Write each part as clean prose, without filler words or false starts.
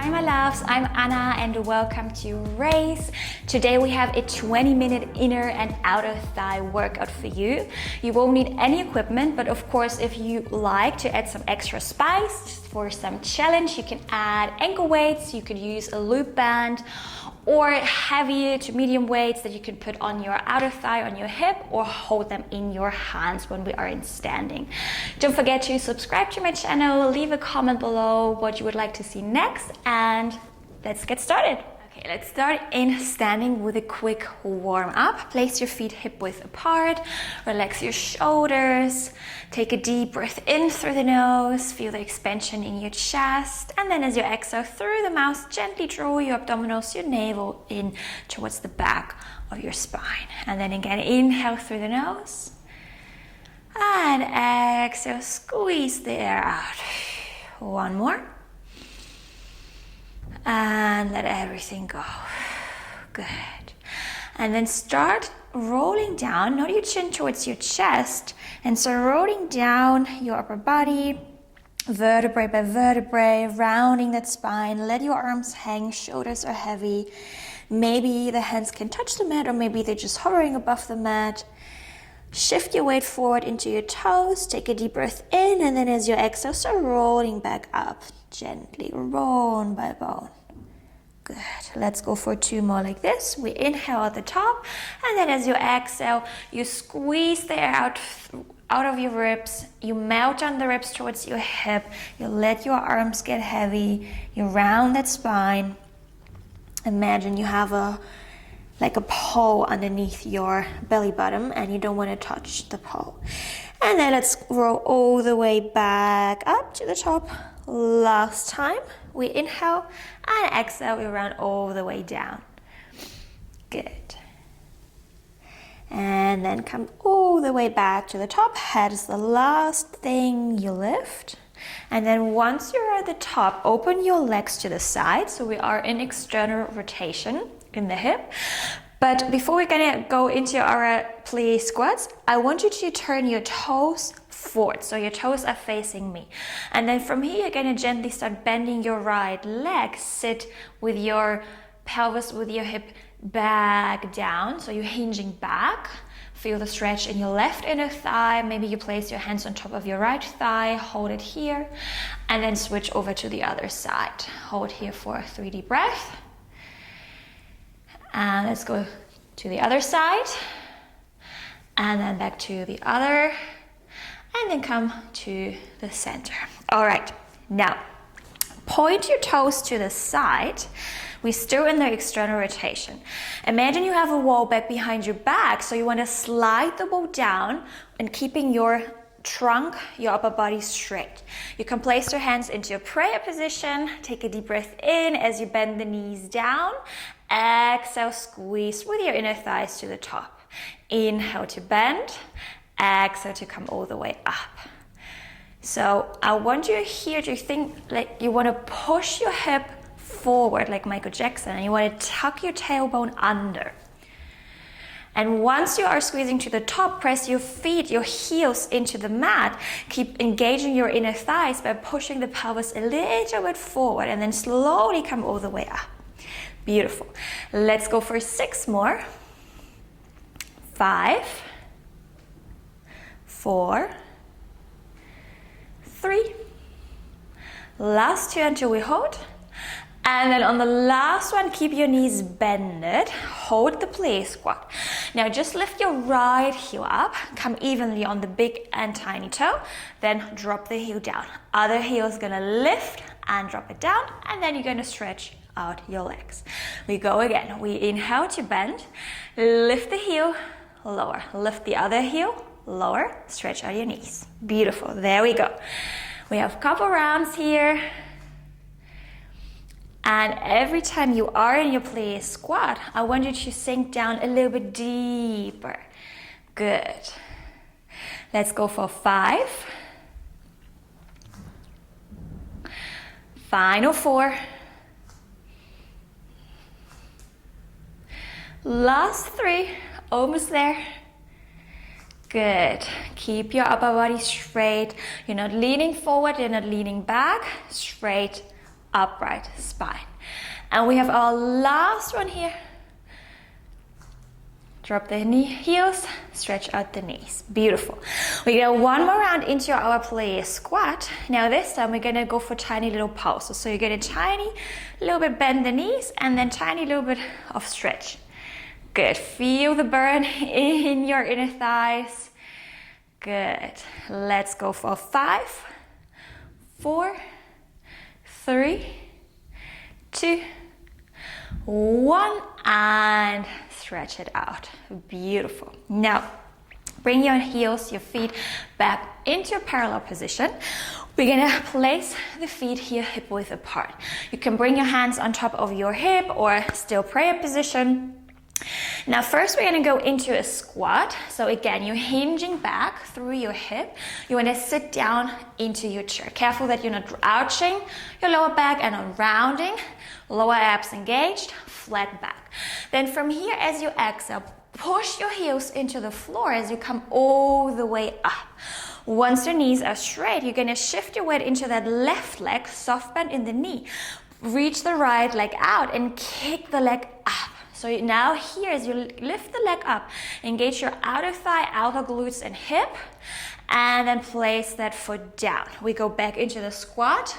Hi my loves, I'm Anna and welcome to Rayse. Today we have a 20-minute inner and outer thigh workout for you. You won't need any equipment, but of course if you like to add some extra spice for some challenge, you can add ankle weights, you could use a loop band, or heavy to medium weights that you can put on your outer thigh, on your hip, or hold them in your hands when we are in standing. Don't forget to subscribe to my channel, leave a comment below what you would like to see next, and let's get started. Okay, let's start in standing with a quick warm up. Place your feet hip width apart, relax your shoulders, take a deep breath in through the nose, feel the expansion in your chest, and then as you exhale through the mouth, gently draw your abdominals, your navel in towards the back of your spine. And then again, inhale through the nose, and exhale, squeeze the air out. One more. And let everything go. Good. And then start rolling down, not your chin towards your chest, and so rolling down your upper body, vertebrae by vertebrae, rounding that spine. Let your arms hang, shoulders are heavy. Maybe the hands can touch the mat, or maybe they're just hovering above the mat. Shift your weight forward into your toes, take a deep breath in, and then as you exhale, start rolling back up, gently, bone by bone. Good. Let's go for two more like this. We inhale at the top, and then as you exhale, you squeeze the air out of your ribs, you melt down the ribs towards your hip, you let your arms get heavy, you round that spine. Imagine you have like a pole underneath your belly button and you don't want to touch the pole. And then let's roll all the way back up to the top. Last time, we inhale and exhale, we round all the way down. Good. And then come all the way back to the top. Head is the last thing you lift. And then once you're at the top, open your legs to the side. So we are in external rotation in the hip. But before we're gonna go into our plie squats, I want you to turn your toes forward. So your toes are facing me. And then from here, you're gonna gently start bending your right leg. Sit with your pelvis, with your hip back down. So you're hinging back. Feel the stretch in your left inner thigh. Maybe you place your hands on top of your right thigh, hold it here, and then switch over to the other side. Hold here for a 3 deep breath. And let's go to the other side, and then back to the other, and then come to the center. All right, now point your toes to the side. We're still in the external rotation. Imagine you have a wall back behind your back, so you want to slide the wall down and keeping your trunk, your upper body straight. You can place your hands into a prayer position. Take a deep breath in as you bend the knees down. Exhale, squeeze with your inner thighs to the top. Inhale to bend. Exhale to come all the way up. So I want you here to think like you want to push your hip forward like Michael Jackson, and you want to tuck your tailbone under. And once you are squeezing to the top, press your feet, your heels into the mat. Keep engaging your inner thighs by pushing the pelvis a little bit forward, and then slowly come all the way up. Beautiful. Let's go for 6 more. 5, 4, 3. Last 2 until we hold. And then on the last one, keep your knees bended. Hold the plie squat. Now just lift your right heel up. Come evenly on the big and tiny toe. Then drop the heel down. Other heel is gonna lift and drop it down. And then you're gonna stretch out your legs. We go again. We inhale to bend. Lift the heel, lower. Lift the other heel, lower. Stretch out your knees. Beautiful. There we go. We have a couple rounds here. And every time you are in your plie squat, I want you to sink down a little bit deeper. Good. Let's go for 5. Final 4. Last 3. Almost there. Good. Keep your upper body straight. You're not leaning forward, you're not leaning back. Straight upright spine. And we have our last one here. Drop the heels, stretch out the knees. Beautiful. We go one more round into our plie squat. Now this time we're gonna go for tiny little pulses. So you're gonna tiny little bit bend the knees and then tiny little bit of stretch. Good. Feel the burn in your inner thighs. Good. Let's go for 5, 4, 3, 2, 1, and stretch it out. Beautiful. Now, bring your heels, your feet back into a parallel position. We're gonna place the feet here hip width apart. You can bring your hands on top of your hip or still prayer position. Now first we're gonna go into a squat. So again, you're hinging back through your hip. You wanna sit down into your chair. Careful that you're not ouching your lower back and not rounding. Lower abs engaged, flat back. Then from here, as you exhale, push your heels into the floor as you come all the way up. Once your knees are straight, you're gonna shift your weight into that left leg, soft bend in the knee. Reach the right leg out and kick the leg up. So now here, as you lift the leg up, engage your outer thigh, outer glutes and hip, and then place that foot down. We go back into the squat,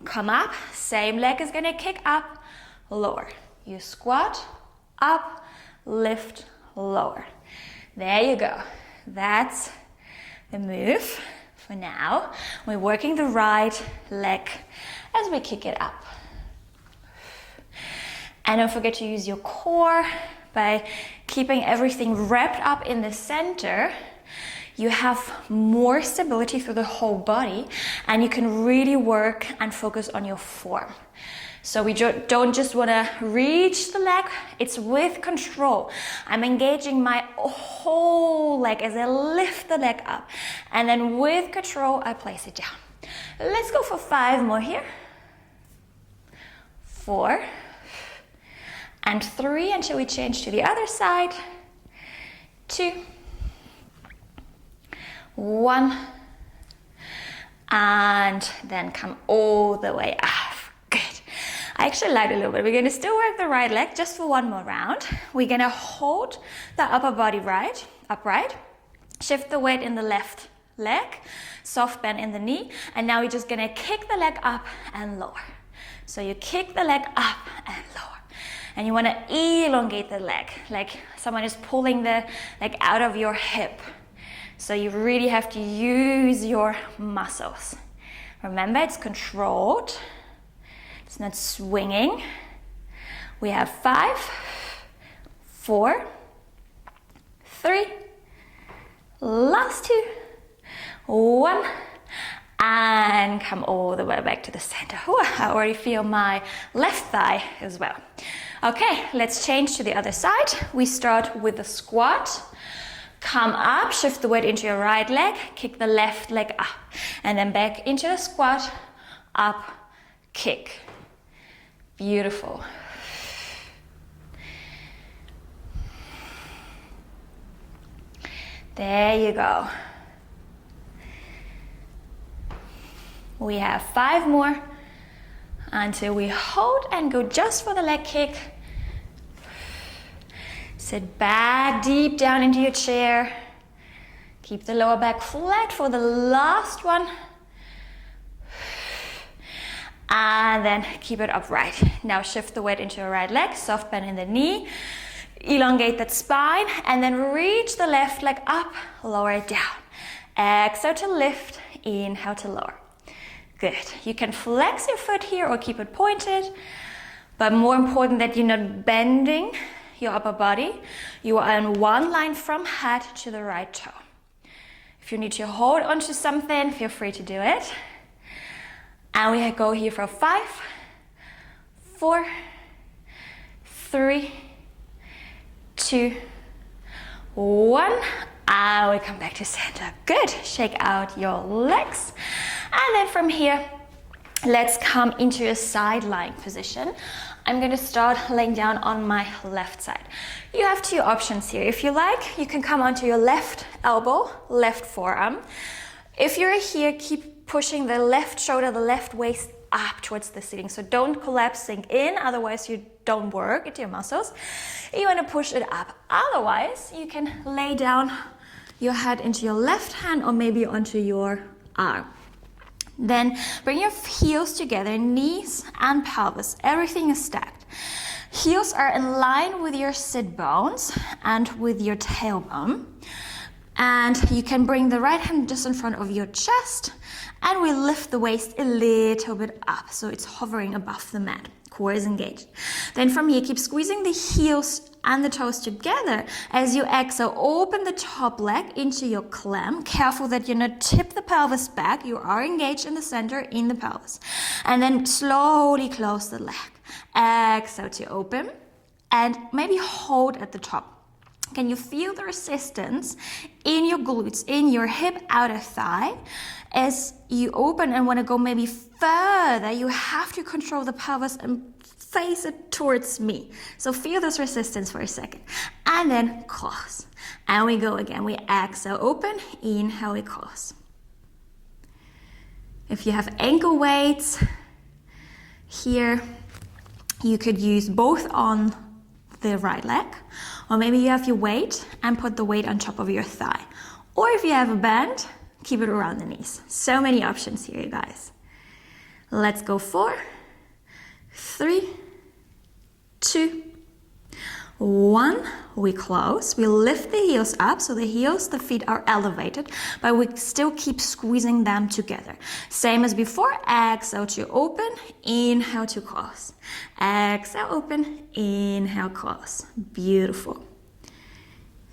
come up, same leg is gonna kick up, lower. You squat, up, lift, lower. There you go. That's the move for now. We're working the right leg as we kick it up. And don't forget to use your core by keeping everything wrapped up in the center. You have more stability through the whole body and you can really work and focus on your form. So we don't just want to reach the leg, it's with control. I'm engaging my whole leg as I lift the leg up. And then with control, I place it down. Let's go for 5 more here. 4. And 3 until we change to the other side. 2. 1. And then come all the way up. Good. I actually lied a little bit. We're going to still work the right leg just for one more round. We're going to hold the upper body upright. Shift the weight in the left leg. Soft bend in the knee. And now we're just going to kick the leg up and lower. So you kick the leg up and lower. And you want to elongate the leg, like someone is pulling the leg out of your hip. So you really have to use your muscles. Remember, it's controlled. It's not swinging. We have 5, 4, 3, last 2, 1, and come all the way back to the center. Ooh, I already feel my left thigh as well. Okay, let's change to the other side. We start with the squat. Come up, shift the weight into your right leg, kick the left leg up, and then back into the squat, up, kick. Beautiful. There you go. We have 5 more until we hold and go just for the leg kick. Sit back deep down into your chair. Keep the lower back flat for the last one. And then keep it upright. Now shift the weight into your right leg, soft bend in the knee. Elongate that spine and then reach the left leg up, lower it down. Exhale to lift, inhale to lower. Good. You can flex your foot here or keep it pointed, but more important that you're not bending your upper body. You are in one line from head to the right toe. If you need to hold onto something, feel free to do it. And we go here for 5, 4, 3, 2, 1. And we come back to center. Good. Shake out your legs. And then from here, let's come into a side lying position. I'm going to start laying down on my left side. You have 2 options here. If you like, you can come onto your left elbow, left forearm. If you're here, keep pushing the left shoulder, the left waist up towards the ceiling. So don't collapse, sink in, otherwise you don't work into your muscles. You want to push it up. Otherwise, you can lay down your head into your left hand or maybe onto your arm. Then bring your heels together, knees and pelvis. Everything is stacked. Heels are in line with your sit bones and with your tailbone. And you can bring the right hand just in front of your chest, and we lift the waist a little bit up, so it's hovering above the mat. Core is engaged. Then from here, keep squeezing the heels and the toes together. As you exhale, open the top leg into your clam. Careful that you not tip the pelvis back. You are engaged in the center, in the pelvis. And then slowly close the leg. Exhale to open, and maybe hold at the top. Can you feel the resistance in your glutes, in your hip outer thigh? As you open and want to go maybe further, you have to control the pelvis and face it towards me. So feel this resistance for a second. And then close. And we go again. We exhale, open, inhale, we close. If you have ankle weights here, you could use both on the right leg, or maybe you have your weight and put the weight on top of your thigh. Or if you have a band, keep it around the knees. So many options here, you guys. Let's go 4, 3, 2, 1. We close. We lift the heels up, so the heels, the feet are elevated, but we still keep squeezing them together. Same as before. Exhale to open, inhale to close. Exhale, open, inhale, close. Beautiful.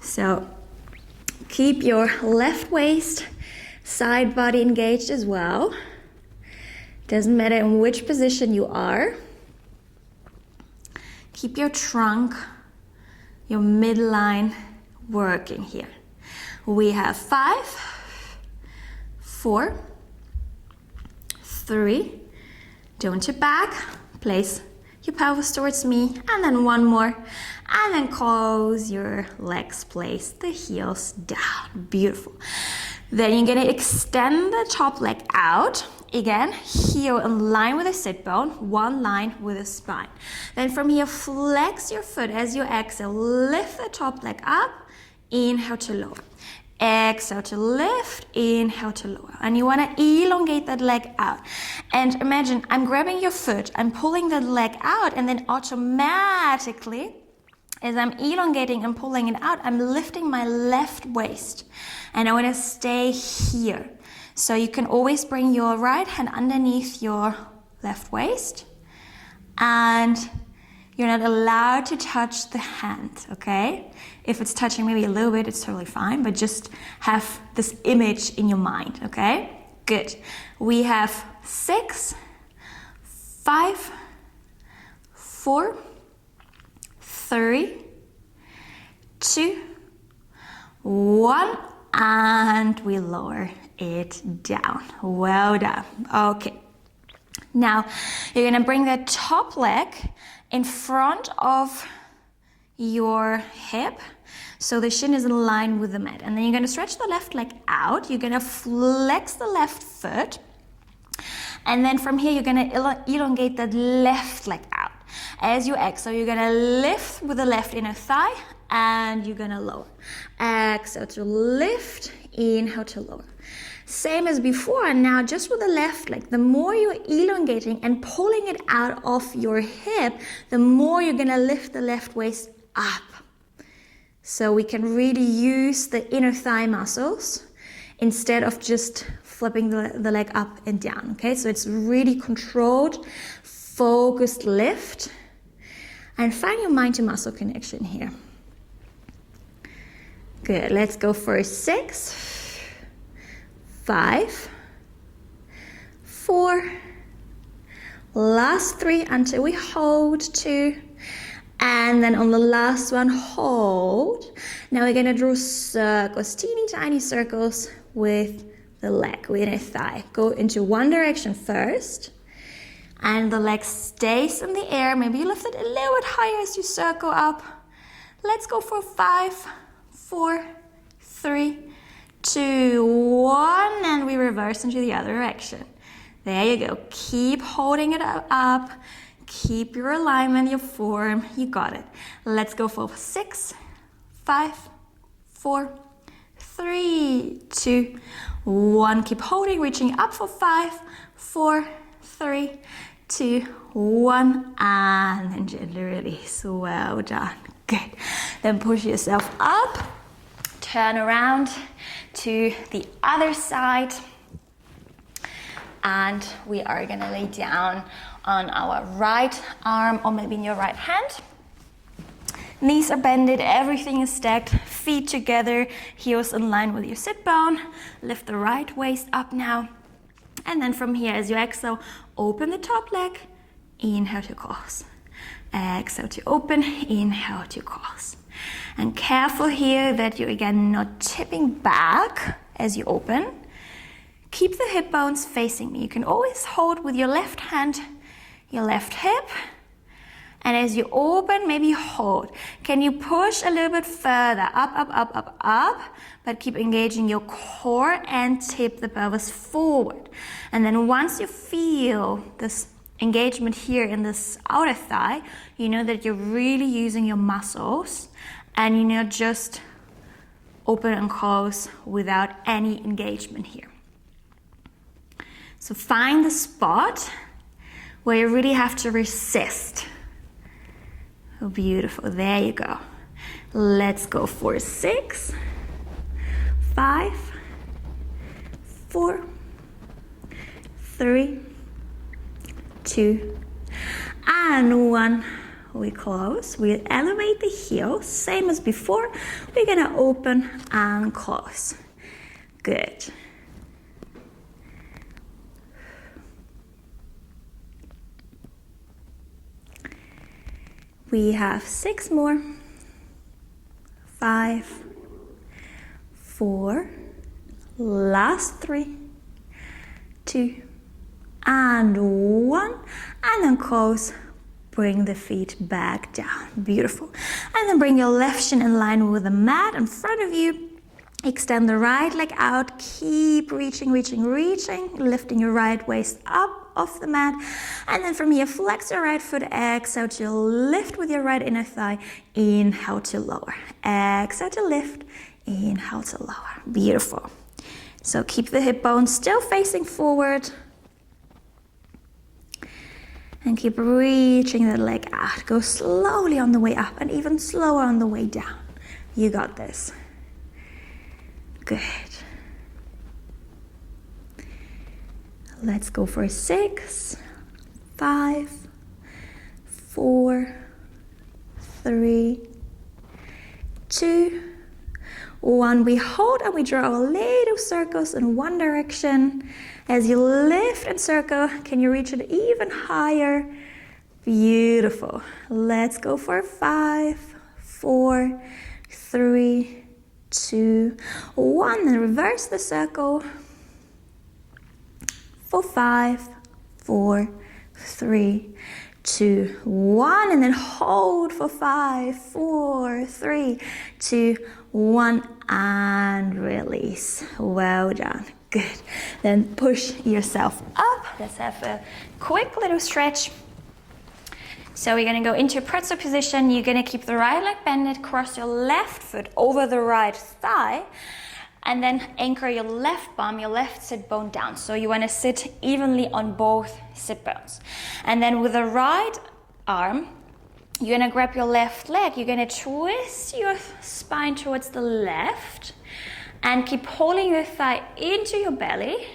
So keep your left waist, side body engaged as well. Doesn't matter in which position you are. Keep your trunk, your midline working here. We have 5, 4, 3. Don't tip back. Place your pelvis towards me, and then one more, and then close your legs, place the heels down. Beautiful. Then you're gonna extend the top leg out. Again, heel in line with the sit bone, one line with the spine. Then from here, flex your foot as you exhale. Lift the top leg up, inhale to lower. Exhale to lift, inhale to lower. And you want to elongate that leg out. And imagine I'm grabbing your foot, I'm pulling that leg out, and then automatically, as I'm elongating and pulling it out, I'm lifting my left waist. And I want to stay here. So you can always bring your right hand underneath your left waist. And you're not allowed to touch the hand, okay? If it's touching maybe a little bit, it's totally fine, but just have this image in your mind, okay? Good. We have 6, 5, 4, 3, 2, 1, and we lower it down. Well done. Okay. Now, you're gonna bring the top leg in front of your hip, so the shin is in line with the mat. And then you're gonna stretch the left leg out. You're gonna flex the left foot. And then from here, you're gonna elongate that left leg out. As you exhale, you're gonna lift with the left inner thigh, and you're gonna lower. Exhale to lift, inhale to lower. Same as before, now just with the left leg. The more you're elongating and pulling it out of your hip, the more you're gonna lift the left waist up. So we can really use the inner thigh muscles instead of just flipping the leg up and down, okay? So it's really controlled, focused lift. And find your mind to muscle connection here. Good, let's go for 6, 5, 4, last 3 until we hold 2, and then on the last one, hold. Now we're gonna draw circles, teeny tiny circles with the leg, with the thigh. Go into one direction first, and the leg stays in the air. Maybe you lift it a little bit higher as you circle up. Let's go for 5, 4, 3, 2, 1, and we reverse into the other direction. There you go. Keep holding it up. Keep your alignment, your form. You got it. Let's go for 6, 5, 4, 3, 2, 1. Keep holding, reaching up for 5, 4, 3, 2, 1. And then gently release. Well done. Good. Then push yourself up. Turn around to the other side. And we are going to lay down on our right arm or maybe in your right hand. Knees are bended, everything is stacked, feet together, heels in line with your sit bone. Lift the right waist up now. And then from here, as you exhale, open the top leg, inhale to cross. Exhale to open, inhale to cross. And careful here that you're again not tipping back as you open. Keep the hip bones facing me. You can always hold with your left hand, your left hip. And as you open, maybe hold. Can you push a little bit further? Up. But keep engaging your core and tip the pelvis forward. And then once you feel this engagement here in this outer thigh, you know that you're really using your muscles and you're not just open and close without any engagement here. So find the spot where you really have to resist. Oh, beautiful. There you go. Let's go for 6, 5, 4, 3, 2, and 1. We close. We elevate the heels, same as before. We're gonna open and close. Good. We have 6 more. 5, 4, last 3, 2, and 1, and then close. Bring the feet back down. Beautiful. And then bring your left shin in line with the mat in front of you. Extend the right leg out. Keep reaching. Lifting your right waist up off the mat. And then from here, flex your right foot. Exhale to lift with your right inner thigh. Inhale to lower. Exhale to lift. Inhale to lower. Beautiful. So keep the hip bones still facing forward. And keep reaching the leg out. Go slowly on the way up and even slower on the way down. You got this. Good. Let's go for 6, 5, 4, 3, 2, 1. We hold and we draw little circles in one direction. As you lift and circle, can you reach it even higher? Beautiful. Let's go for 5, 4, 3, 2, 1. And reverse the circle. For 5, 4, 3, 2, 1. And then hold for 5, 4, 3, 2, 1. And release. Well done. Good. Then push yourself up. Let's have a quick little stretch. So we're going to go into pretzel position. You're going to keep the right leg bended, cross your left foot over the right thigh, and then anchor your left bum, your left sit bone down. So you want to sit evenly on both sit bones. And then with the right arm, you're going to grab your left leg. You're going to twist your spine towards the left and keep holding your thigh into your belly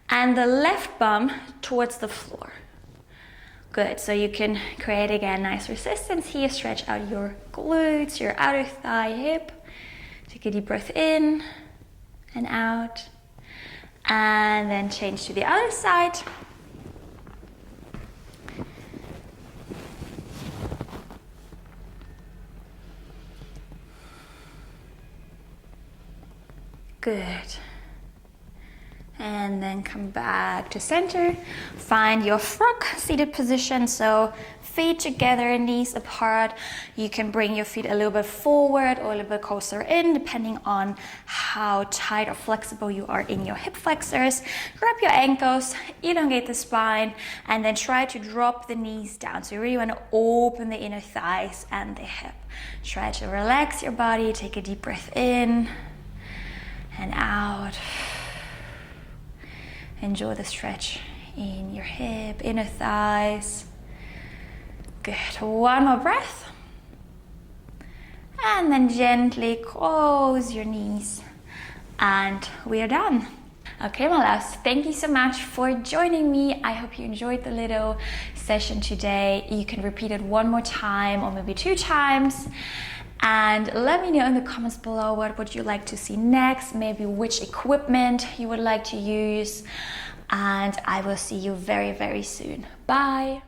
and the left bum towards the floor. Good, so you can create again nice resistance here. Stretch out your glutes, your outer thigh, hip. Take a deep breath in and out. And then change to the other side. Good. And then come back to center. Find your frog seated position. So feet together, knees apart. You can bring your feet a little bit forward or a little bit closer in, depending on how tight or flexible you are in your hip flexors. Grab your ankles, elongate the spine, and then try to drop the knees down. So you really want to open the inner thighs and the hip. Try to relax your body. Take a deep breath in and out. Enjoy the stretch in your hip, inner thighs. Good. One more breath. And then gently close your knees. And we are done. Okay, my loves, thank you so much for joining me. I hope you enjoyed the little session today. You can repeat it one more time or maybe 2 times. And let me know in the comments below what would you like to see next, maybe which equipment you would like to use. And I will see you very, very soon. Bye.